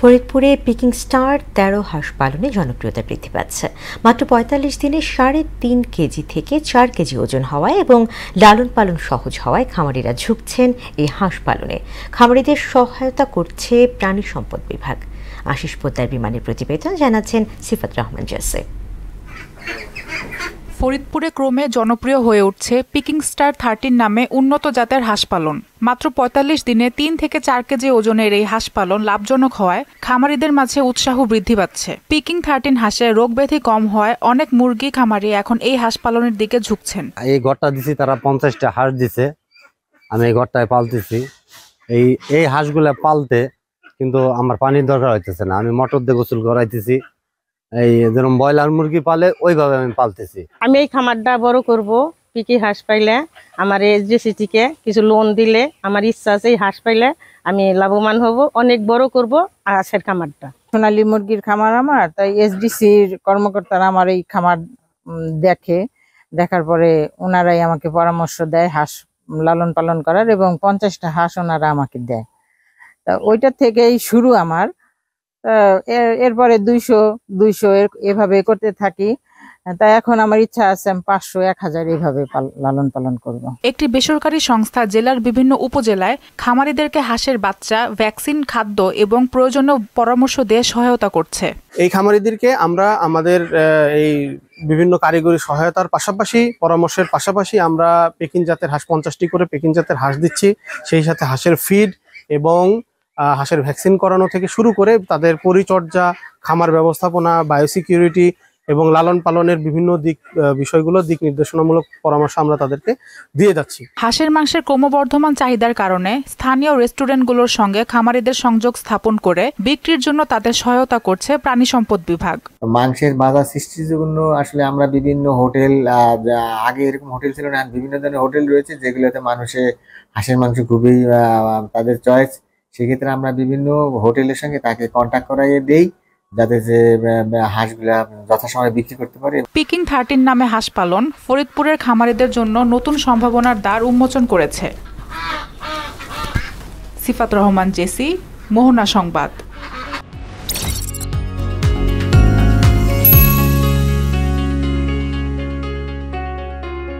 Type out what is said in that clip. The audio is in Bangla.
ফরিদপুরে পিকিং স্টার ১৩ হাঁস পালনে জনপ্রিয়তা বৃদ্ধি পাচ্ছে। মাত্র ৪৫ দিনে ৩.৫ কেজি থেকে ৪ কেজি ওজন হওয়ায় এবং লালন পালন সহজ হওয়ায় খামারিরা ঝুঁকছেন এই হাঁস পালনে। খামারিদের সহায়তা করছে প্রাণী সম্পদ বিভাগ। আশিস পোদ্দার বিমানের প্রতিবেদন, জানাচ্ছেন সিফাত রহমান জেসি। ফরিদপুরে ক্রমে জনপ্রিয় হয়ে উঠছে পিকিং স্টার 13 নামে উন্নত জাতের হাঁস পালন। মাত্র ৪৫ দিনে ৩ থেকে ৪ কেজি ওজনের এই হাঁস পালন লাভজনক হওয়ায় খামারিদের মাঝে উৎসাহ বৃদ্ধি পাচ্ছে। পিকিং 13 হাঁসে রোগ ব্যাধি কম হয় অনেক মুরগি খামারি এখন এই হাঁস পালনের দিকে ঝুঁকছেন। এই ঘরটা দিছি, তারা 50টা হাঁস দিছে, আমি এই ঘরটায় পালতেছি। এই হাঁসগুলা পালতে কিন্তু আমার পানির দরকার হইতেছে না, আমি মোটর দিয়ে গোসল করাইতেছি। এই যেরকম ব্রয়লার মুরগি পালে ওইভাবে আমি পালতেছি। আমি এই খামারটা বড় করব। পিকি হাঁস পাইলে আমার এসডিসি থেকে কিছু লোন দিলে আমার ইচ্ছা আছে এই হাঁস পাইলে আমি লাভবান হব, অনেক বড় করব হাঁসের খামারটা। সোনালী মুরগির খামার আমার, তাই এসডিসির কর্মকর্তারা আমার এই খামার দেখার পরে ওনারাই আমাকে পরামর্শ দেয় হাঁস লালন পালন করার, এবং 50টা হাঁস ওনারা আমাকে দেয়। তা ওইটা থেকেই শুরু আমার। এরপরে 200 এভাবে করতে থাকি। তাই এখন আমার ইচ্ছা আছে আমি 500, 1000 এইভাবে লালন পালন করব। একটি বেসরকারি সংস্থা জেলার বিভিন্ন উপজেলায় খামারিদেরকে হাঁসের বাচ্চা, ভ্যাকসিন, খাদ্য এবং প্রয়োজনীয় পরামর্শ দিয়ে সহায়তা করছে। এই খামারিদেরকে আমরা আমাদের এই বিভিন্ন কারিগরি সহায়তার পাশাপাশি, পরামর্শের পাশাপাশি আমরা পেকিং জাতের হাঁস 50টি করে পেকিং জাতের হাঁস দিচ্ছি। সেই সাথে হাঁসের ফিড এবং হাঁসের ভ্যাকসিন করানো থেকে শুরু করে তাদের পরিচর্যা, খামার ব্যবস্থাপনা, বায়োসিকিউরিটি এবং লালন পালনের বিভিন্ন দিক নির্দেশনামূলক পরামর্শ আমরা তাদেরকে দিয়ে যাচ্ছি। হাঁসের মাংসের ক্রমবর্ধমান চাহিদার কারণে স্থানীয় রেস্টুরেন্টগুলোর সঙ্গে খামারিদের সংযোগ স্থাপন করে বিক্রির জন্য তাদের সহায়তা করছে প্রাণী সম্পদ বিভাগ। মাংসের বাজার সৃষ্টির জন্য আসলে আমরা বিভিন্ন হোটেল, আগে এরকম হোটেল ছিল না, বিভিন্ন ধরনের হোটেল রয়েছে যেগুলোতে মানুষের হাঁসের মাংস খুবই তাদের চয়েস। সেক্ষেত্রে আমরা বিভিন্ন হোটেলের সঙ্গে তাকে কন্ট্যাক্ট করাইয়ে দেই যাতে যে হাঁসগুলা যথাসময়ে বিক্রি করতে পারে। পিকিং 13 নামে হাঁস পালন ফরিদপুরের খামারিদের জন্য নতুন সম্ভাবনার দ্বার উন্মোচন করেছে। সিফাত রহমান জেসি, মোহনা সংবাদ।